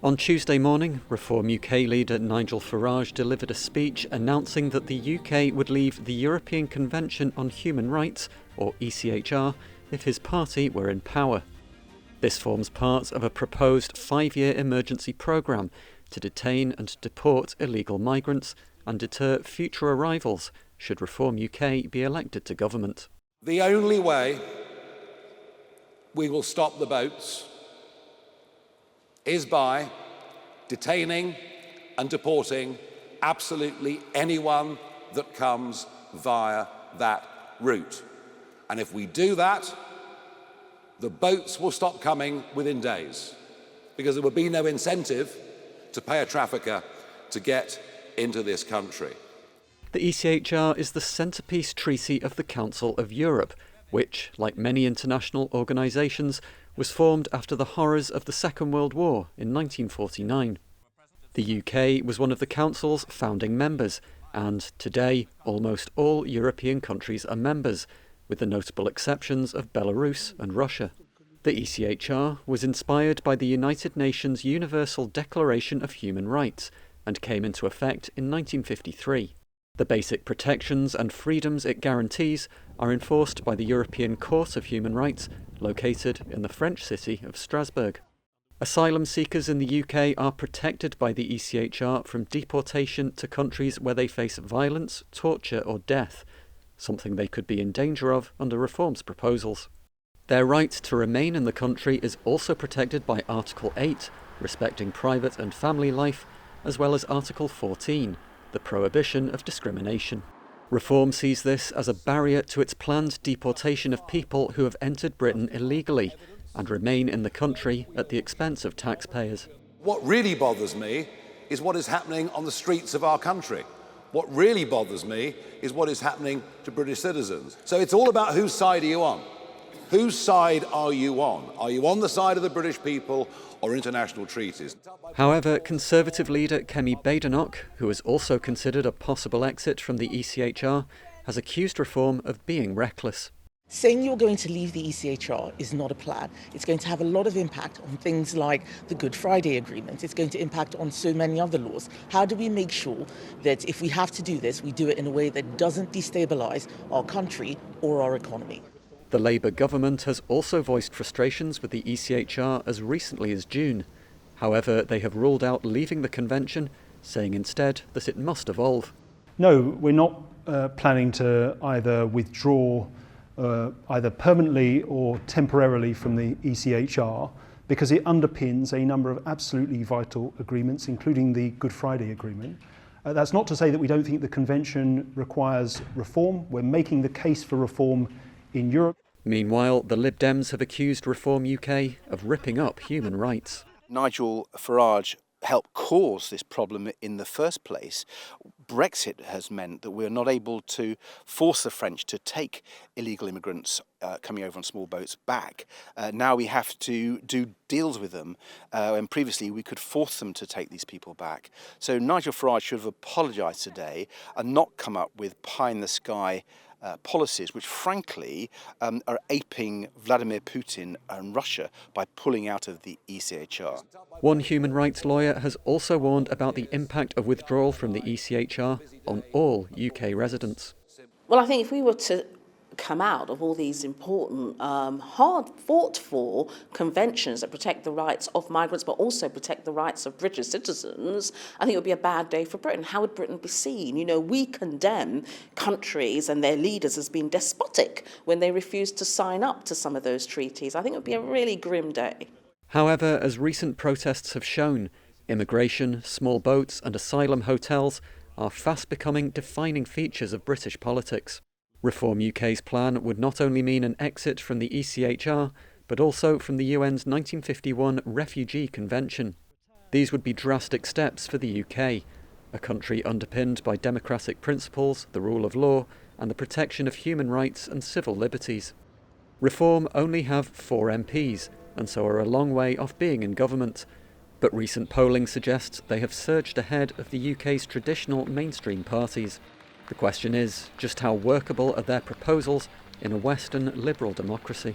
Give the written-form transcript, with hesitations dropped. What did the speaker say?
On Tuesday morning, Reform UK leader Nigel Farage delivered a speech announcing that the UK would leave the European Convention on Human Rights, or ECHR, if his party were in power. This forms part of a proposed 5-year emergency programme to detain and deport illegal migrants and deter future arrivals should Reform UK be elected to government. The only way we will stop the boats is by detaining and deporting absolutely anyone that comes via that route. And if we do that, the boats will stop coming within days, because there would be no incentive to pay a trafficker to get into this country. The ECHR is the centrepiece treaty of the Council of Europe, which, like many international organisations, was formed after the horrors of the Second World War in 1949. The UK was one of the Council's founding members, and today almost all European countries are members, with the notable exceptions of Belarus and Russia. The ECHR was inspired by the United Nations Universal Declaration of Human Rights and came into effect in 1953. The basic protections and freedoms it guarantees are enforced by the European Court of Human Rights, located in the French city of Strasbourg. Asylum seekers in the UK are protected by the ECHR from deportation to countries where they face violence, torture or death, something they could be in danger of under Reform's proposals. Their right to remain in the country is also protected by Article 8, respecting private and family life, as well as Article 14, the prohibition of discrimination. Reform sees this as a barrier to its planned deportation of people who have entered Britain illegally and remain in the country at the expense of taxpayers. What really bothers me is what is happening on the streets of our country. What really bothers me is what is happening to British citizens. So it's all about whose side are you on? Whose side are you on? Are you on the side of the British people or international treaties? However, Conservative leader Kemi Badenoch, who has also considered a possible exit from the ECHR, has accused Reform of being reckless. Saying you're going to leave the ECHR is not a plan. It's going to have a lot of impact on things like the Good Friday Agreement. It's going to impact on so many other laws. How do we make sure that if we have to do this, we do it in a way that doesn't destabilise our country or our economy? The Labour government has also voiced frustrations with the ECHR as recently as June. However, they have ruled out leaving the convention, saying instead that it must evolve. No, we're not planning to either withdraw either permanently or temporarily from the ECHR, because it underpins a number of absolutely vital agreements, including the Good Friday Agreement. That's not to say that we don't think the convention requires reform. We're making the case for reform in Europe. Meanwhile, the Lib Dems have accused Reform UK of ripping up human rights. Nigel Farage helped cause this problem in the first place. Brexit has meant that we're not able to force the French to take illegal immigrants coming over on small boats back. Now we have to do deals with them, and previously we could force them to take these people back. So Nigel Farage should have apologised today and not come up with pie-in-the-sky policies which frankly are aping Vladimir Putin and Russia by pulling out of the ECHR. One human rights lawyer has also warned about the impact of withdrawal from the ECHR on all UK residents. Well, I think if we were to come out of all these important, hard fought for conventions that protect the rights of migrants but also protect the rights of British citizens, I think it would be a bad day for Britain. How would Britain be seen? You know, we condemn countries and their leaders as being despotic when they refuse to sign up to some of those treaties. I think it would be a really grim day. However, as recent protests have shown, immigration, small boats and asylum hotels are fast becoming defining features of British politics. Reform UK's plan would not only mean an exit from the ECHR, but also from the UN's 1951 Refugee Convention. These would be drastic steps for the UK, a country underpinned by democratic principles, the rule of law, and the protection of human rights and civil liberties. Reform only have 4 MPs, and so are a long way off being in government. But recent polling suggests they have surged ahead of the UK's traditional mainstream parties. The question is, just how workable are their proposals in a Western liberal democracy?